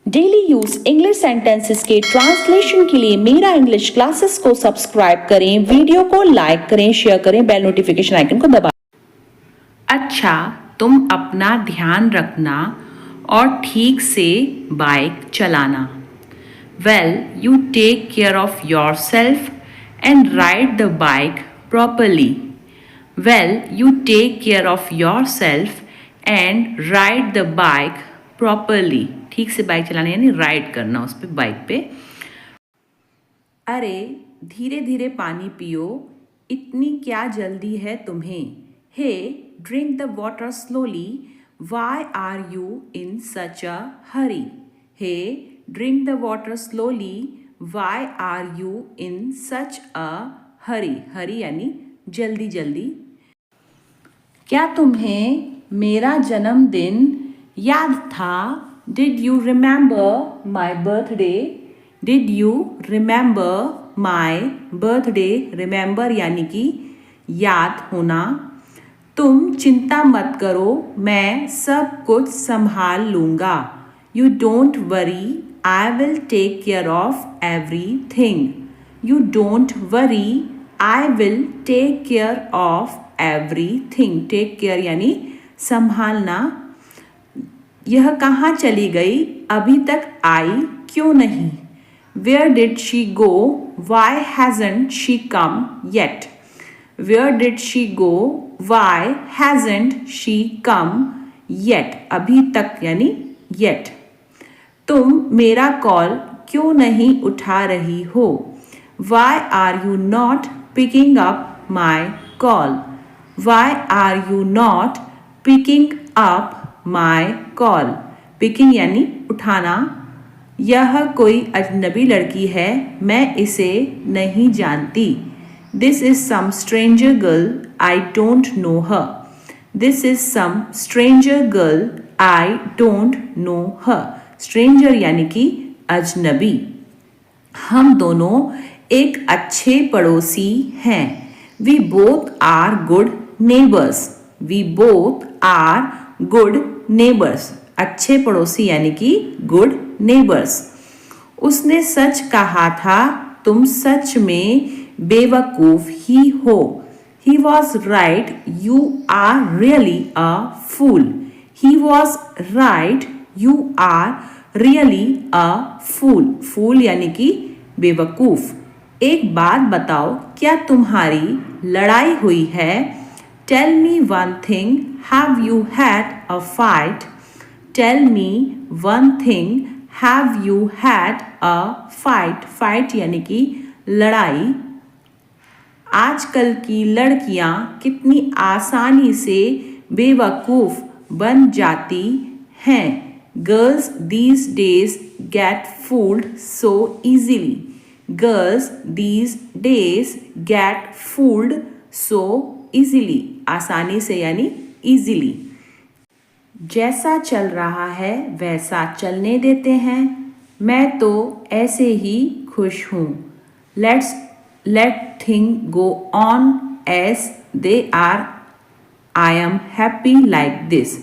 Daily use English sentences के translation के लिए मेरा इंग्लिश क्लासेस को सब्सक्राइब करें, वीडियो को लाइक करें, शेयर करें, बेल नोटिफिकेशन आइकन को दबाएं। अच्छा, तुम अपना ध्यान रखना और ठीक से बाइक चलाना। Well, you take care of your self and ride the bike properly. Well, you take care of your self and ride the bike properly. ठीक से बाइक चलाना यानी राइड करना उस पर, बाइक पे। अरे धीरे धीरे पानी पियो, इतनी क्या जल्दी है तुम्हें। He drink the water slowly, why are you in such a hurry. He drink the water slowly, why are you in such a hurry. Hurry यानी जल्दी जल्दी। क्या तुम्हें मेरा जन्मदिन याद था? Did you remember my birthday? Did you remember my birthday? Remember यानी कि याद होना। तुम चिंता मत करो, मैं सब कुछ संभाल लूँगा। You don't worry, I will take care of everything. You don't worry, I will take care of everything. Take care यानी संभालना। यह कहाँ चली गई? अभी तक आई क्यों नहीं? Where did she go? Why hasn't she come yet? Where did she go? Why hasn't she come yet? अभी तक यानी yet. तुम मेरा कॉल क्यों नहीं उठा रही हो? Why are you not picking up my call? Why are you not picking up my call. Picking यानी उठाना। यह कोई अजनबी लड़की है, मैं इसे नहीं जानती। This is some stranger girl, I don't know her. This is some stranger girl, I don't know her. Stranger यानी कि अजनबी। हम दोनों एक अच्छे पड़ोसी हैं। We both are good neighbours. We both are good neighbours. अच्छे पड़ोसी यानी कि गुड नेबर्स। उसने सच कहा था, तुम सच में बेवकूफ ही हो। He was right, you are really a fool. He was right, you are really a fool. Fool यानी कि बेवकूफ। एक बात बताओ, क्या तुम्हारी लड़ाई हुई है? Tell me one thing, have you had a fight? Tell me one thing, have you had a fight? Fight यानी कि लड़ाई। आजकल की लड़कियां कितनी आसानी से बेवकूफ़ बन जाती हैं। Girls these days get fooled so easily. Girls these days get fooled so easily. आसानी से यानी easily. जैसा चल रहा है वैसा चलने देते हैं, मैं तो ऐसे ही खुश हूँ। Let's let things go on as they are. I am happy like this.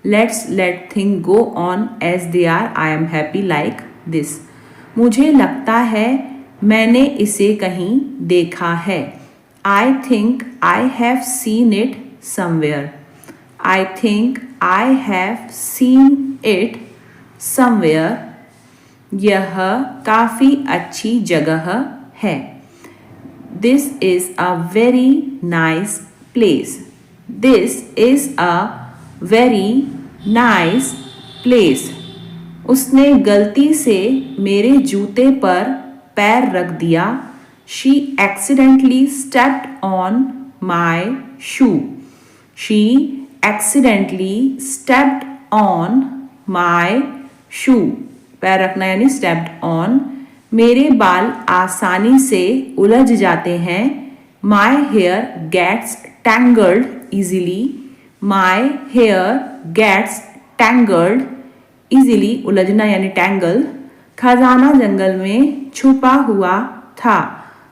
Let's let things go on as they are. I am happy like this. मुझे लगता है मैंने इसे कहीं देखा है। I think I have seen it somewhere. I think I have seen it somewhere. यह काफ़ी अच्छी जगह है। This is a very nice place. This is a very nice place. उसने गलती से मेरे जूते पर पैर रख दिया। She accidentally stepped on my shoe. She accidentally stepped on my shoe. पैर रखना यानी stepped on. मेरे बाल आसानी से उलझ जाते हैं। My hair gets tangled easily. My hair gets tangled easily. उलझना यानी tangle. खजाना जंगल में छुपा हुआ था।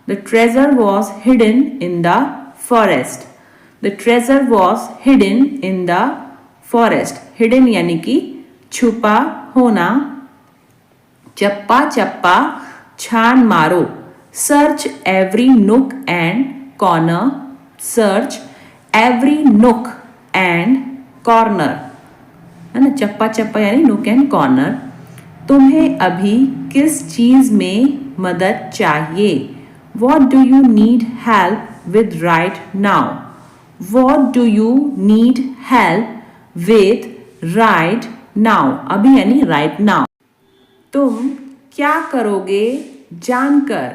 The treasure was hidden in the forest. The treasure was hidden in the forest. Hidden यानी कि छुपा होना। चप्पा चप्पा छान मारो, सर्च एवरी नुक एंड कॉर्नर, सर्च एवरी नुक एंड कॉर्नर, है ना। चप्पा चप्पा यानी नुक एंड कॉर्नर। तुम्हें अभी किस चीज में मदद चाहिए? What do you need help with right now? What do you need help with right now? अभी यानी right now। तुम क्या करोगे जानकर?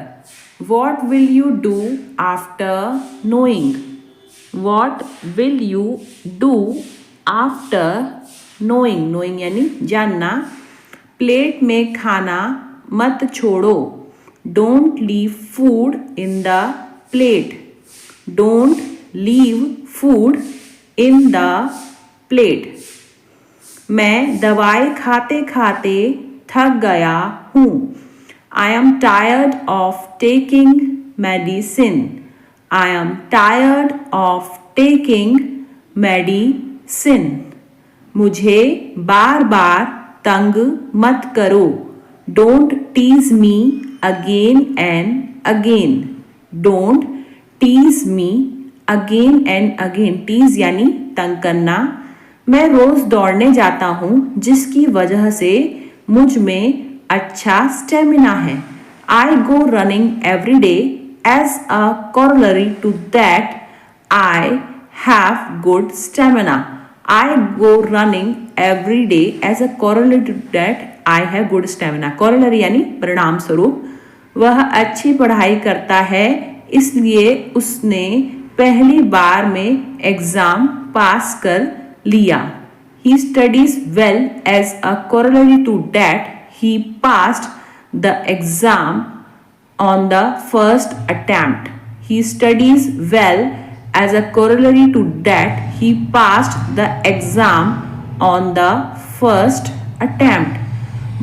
What will you do after knowing? What will you do after knowing? Knowing यानी जानना। Plate में खाना मत छोड़ो, don't leave food in the plate, don't leave food in the plate। मैं दवाई खाते खाते थक गया हूँ, I am tired of taking medicine, I am tired of taking medicine। मुझे बार बार तंग मत करो, don't tease me again and again, don't tease me again and again। tease यानी तंग करना। मैं रोज दौड़ने जाता हूँ जिसकी वजह से मुझ में अच्छा स्टेमिना है, I go running every day as a corollary to that I have good stamina, I go running every day as a corollary to that I have good stamina। corollary यानी परिणाम स्वरूप। वह अच्छी पढ़ाई करता है इसलिए उसने पहली बार में एग्जाम पास कर लिया, he studies well as a corollary to that he passed the exam on the first attempt, he studies well as a corollary to that he passed the exam on the first attempt।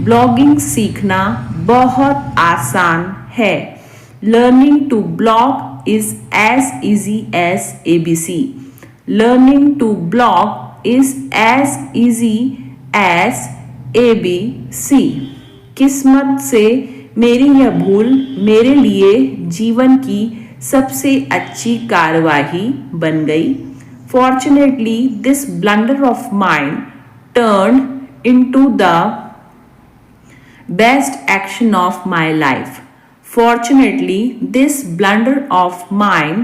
Blogging सीखना बहुत आसान है, learning to blog is as easy as ABC, learning to blog is as easy as ABC। किस्मत से मेरी यह भूल मेरे लिए जीवन की सबसे अच्छी कार्यवाही बन गई, fortunately this blunder of mind turned into the best action of my life, fortunately this blunder of mine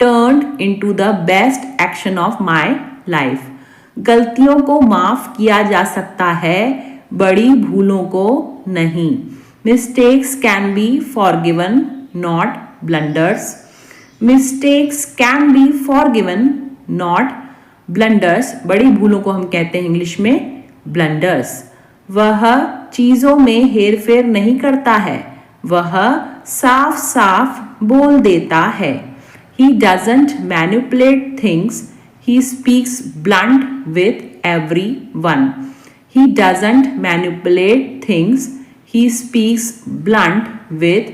turned into the best action of my life। गलतियों को माफ किया जा सकता है, बड़ी भूलों को नहीं। Mistakes can be forgiven, not blunders, mistakes can be forgiven, not blunders। बड़ी भूलों को हम कहते हैं इंग्लिश में blunders। वह चीजों में हेरफेर नहीं करता है, वह साफ साफ बोल देता है, he doesn't manipulate things, he speaks blunt with everyone, he doesn't manipulate things, he speaks blunt with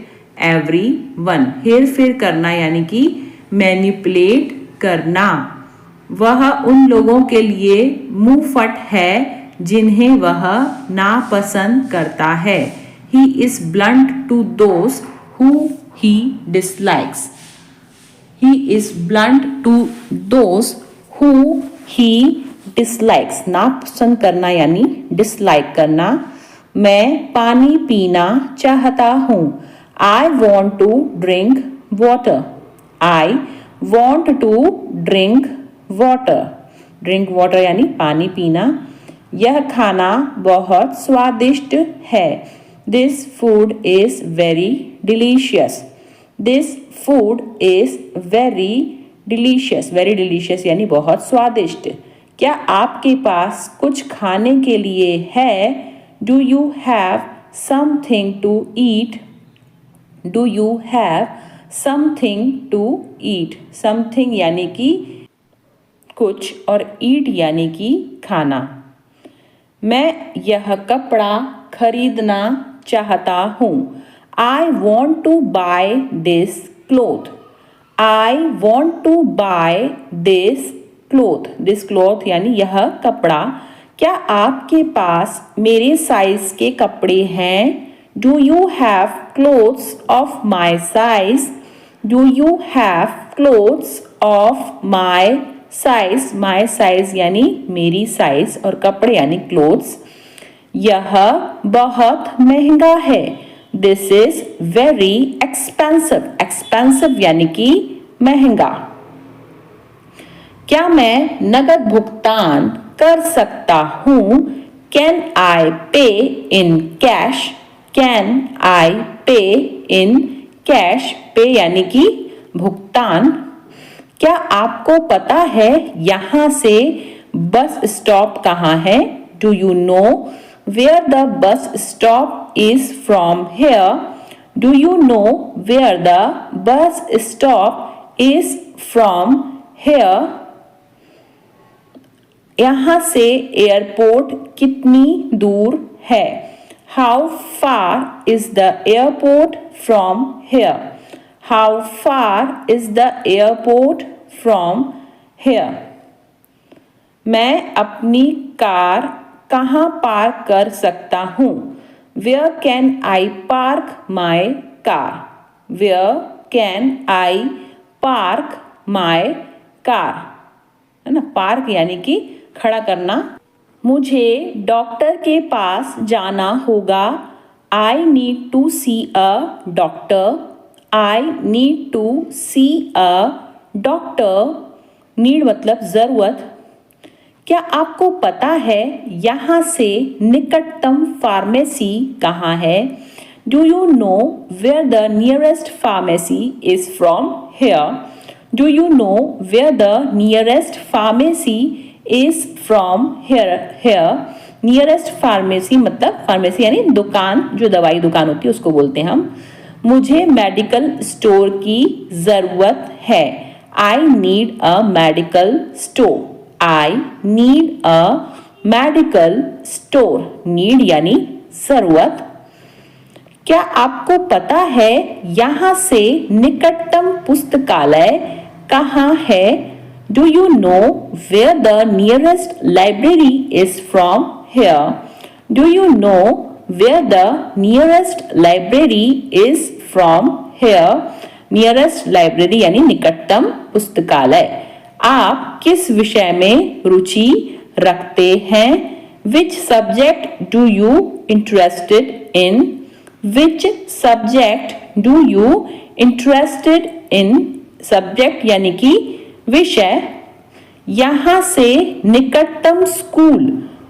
everyone। हेरफेर करना यानी कि मैनिपुलेट करना। वह उन लोगों के लिए मुंहफट है जिन्हें वह नापसंद करता है, he is blunt to those who he dislikes, he is blunt to those who he dislikes। नापसंद करना यानी डिसलाइक करना। मैं पानी पीना चाहता हूँ, I want to drink water, I want to drink water, drink water यानी पानी पीना। यह खाना बहुत स्वादिष्ट है, this food is very delicious, this food is very delicious, very delicious यानी बहुत स्वादिष्ट। क्या आपके पास कुछ खाने के लिए है? Do you have something to eat, do you have something to eat. Something यानी कि कुछ और ईट यानी कि खाना। मैं यह कपड़ा खरीदना चाहता हूँ, I want to buy this cloth, I want to buy this cloth, this cloth यानी यह कपड़ा। क्या आपके पास मेरे साइज के कपड़े हैं? Do you have clothes of my size, do you have clothes of my size, my size यानी मेरी साइज और कपड़े यानी क्लोथ्स। यह बहुत महंगा है, this is very expensive, expensive यानी कि महंगा। क्या मैं नगद भुगतान कर सकता हूँ, कैन आई पे इन कैश, कैन आई पे इन कैश, पे यानी कि भुगतान। क्या आपको पता है यहाँ से बस स्टॉप कहाँ है, do you know where the bus stop is from here, do you know where the bus stop is from here. यहाँ से एयरपोर्ट कितनी दूर है, how far is the airport from here, how far is the airport from here. मैं अपनी car कहाँ park कर सकता हूँ, where can I park my car, where can I park my car, है ना। पार्क यानी कि खड़ा करना। मुझे डॉक्टर के पास जाना होगा, I need to see a doctor, I need to see a doctor, need मतलब ज़रूरत। क्या आपको पता है यहाँ से निकटतम फार्मेसी कहाँ है, do you know where the nearest pharmacy is from here, do you know where the nearest pharmacy is from here, here. Nearest pharmacy मतलब फार्मेसी यानी दुकान, जो दवाई दुकान होती है उसको बोलते हैं हम। मुझे मेडिकल स्टोर की ज़रूरत है, I need a medical store, I need a medical store, need यानी ज़रूरत। क्या आपको पता है यहाँ से निकटतम पुस्तकालय कहाँ है, do you know where the nearest library is from here, do you know where the nearest library is from here. Nearest library यानी निकटतम पुस्तकालय। आप किस विषय में रुचि रखते हैं, which subject do you interested in, which subject do you interested in, subject यानी कि विषय। यहाँ से निकटतम स्कूल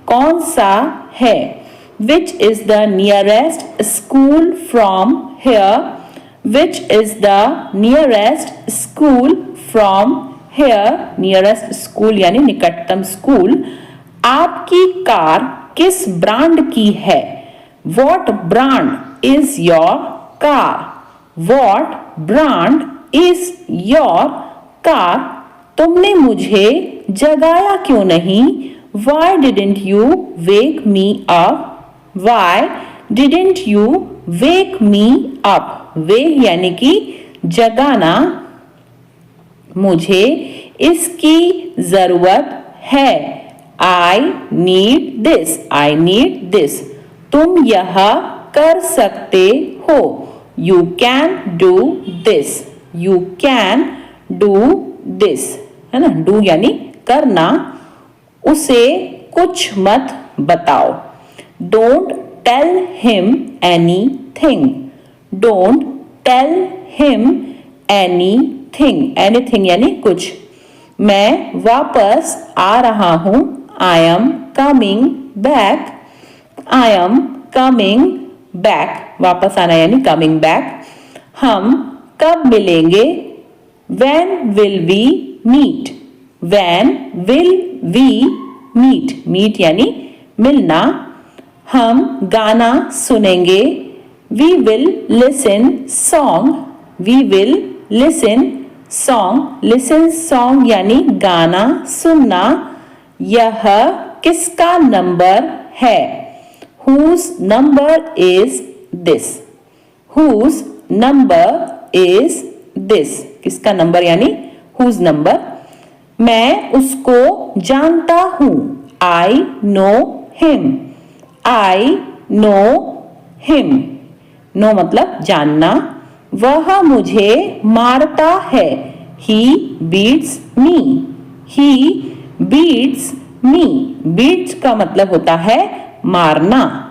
कौन सा है, which is the nearest school from here, which is the nearest school from here. Nearest school यानी निकटतम स्कूल। आपकी कार किस ब्रांड की है, what brand is your car, what brand is your car. तुमने मुझे जगाया क्यों नहीं, why didn't you wake me up, why didn't you wake me up। wake यानी कि जगाना। मुझे इसकी जरूरत है, I need this, I need this। तुम यह कर सकते हो, you can do this, you can do this, है ना। do यानी करना। उसे कुछ मत बताओ, don't tell him anything, don't tell him anything, anything यानी कुछ। मैं वापस आ रहा हूँ, I am coming back, I am coming back, वापस आना यानी coming back। हम कब मिलेंगे, when will we meet, when will we meet, meet यानी मिलना। हम गाना सुनेंगे, we will listen song, we will listen song, listen song यानी गाना सुनना। यह किसका नंबर है, whose number is this, whose number is this, किसका नंबर यानी whose number। मैं उसको जानता हूँ, I know him, I know him। Know मतलब जानना। वह मुझे मारता है। He beats me. He beats me. Beats का मतलब होता है मारना।